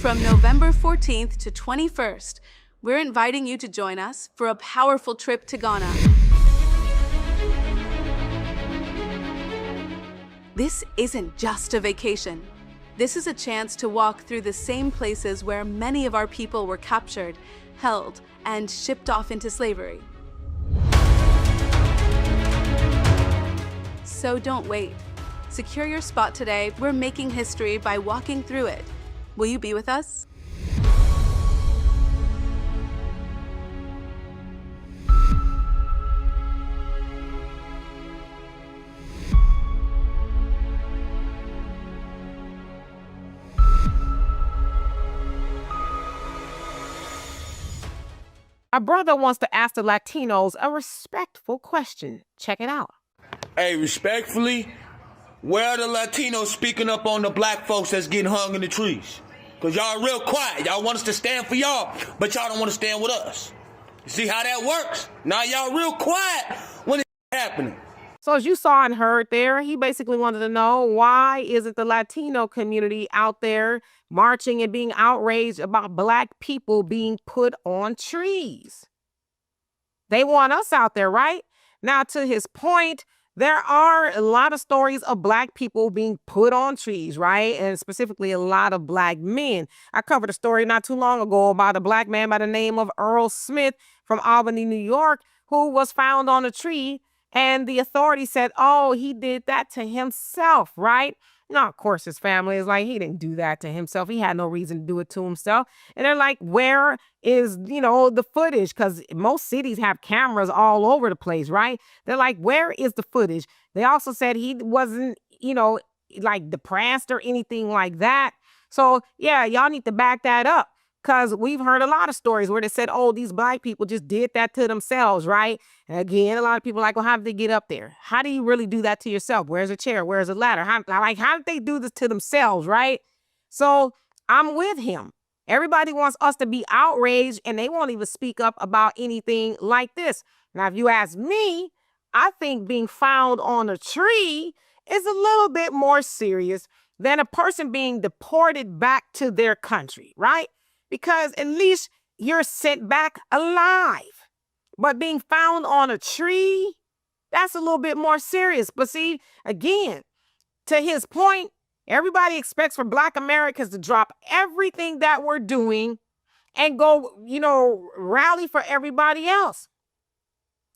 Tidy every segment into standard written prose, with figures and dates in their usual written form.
From November 14th to 21st, we're inviting you to join us for a powerful trip to Ghana. This isn't just a vacation. This is a chance to walk through the same places where many of our people were captured, held, and shipped off into slavery. So don't wait. Secure your spot today. We're making history by walking through it. Will you be with us? A brother wants to ask the Latinos a respectful question. Check it out. Hey, respectfully, where are the Latinos speaking up on the black folks that's getting hung in the trees? Because y'all real quiet. Y'all want us to stand for y'all, but y'all don't want to stand with us. You see how that works? Now y'all real quiet when it's happening. So as you saw and heard there, he basically wanted to know, why isn't the Latino community out there marching and being outraged about black people being put on trees? They want us out there, right? Now, to his point, there are a lot of stories of black people being put on trees, right? And specifically a lot of black men. I covered a story not too long ago about a black man by the name of Earl Smith from Albany, New York, who was found on a tree. And the authorities said, oh, he did that to himself, right? Now, of course, his family is like, he didn't do that to himself. He had no reason to do it to himself. And they're like, where is, the footage? Because most cities have cameras all over the place, right? They're like, where is the footage? They also said he wasn't, like depressed or anything like that. So, yeah, y'all need to back that up. Because we've heard a lot of stories where they said, oh, these black people just did that to themselves, right? And again, a lot of people are like, well, how did they get up there? How do you really do that to yourself? Where's a chair? Where's a ladder? How did they do this to themselves, right? So I'm with him. Everybody wants us to be outraged, and they won't even speak up about anything like this. Now, if you ask me, I think being found on a tree is a little bit more serious than a person being deported back to their country, right? Because at least you're sent back alive. But being found on a tree, that's a little bit more serious. But see, again, to his point, everybody expects for Black Americans to drop everything that we're doing and go, rally for everybody else.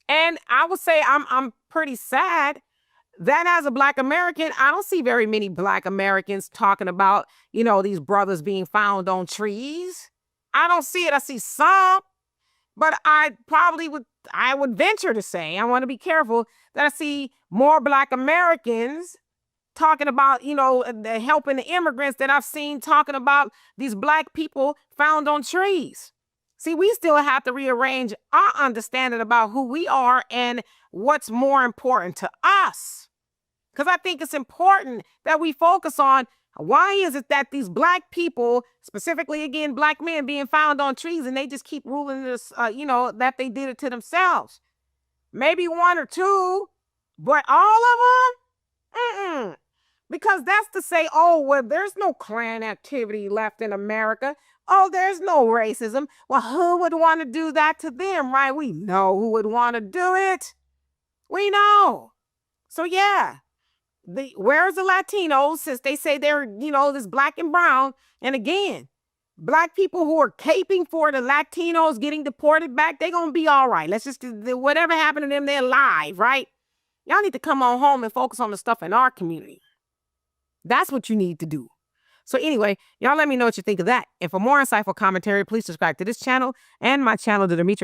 And I would say I'm pretty sad that as a Black American, I don't see very many Black Americans talking about, these brothers being found on trees. I don't see it. I see some, but I would venture to say, I want to be careful, that I see more Black Americans talking about, helping the immigrants than I've seen talking about these black people found on trees. See, we still have to rearrange our understanding about who we are and what's more important to us. Because I think it's important that we focus on, why is it that these black people, specifically, again, black men being found on trees, and they just keep ruling this, that they did it to themselves? Maybe one or two, but all of them? Because that's to say, oh, well, there's no Klan activity left in America. Oh, there's no racism. Well, who would want to do that to them, right? We know who would want to do it. We know. So, yeah. Where's the Latinos, since they say they're, this black and brown? And again, black people who are caping for the Latinos getting deported back, they're going to be all right. Let's just, whatever happened to them, they're alive, right? Y'all need to come on home and focus on the stuff in our community. That's what you need to do. So anyway, y'all let me know what you think of that. And for more insightful commentary, please subscribe to this channel and my channel, the Demetra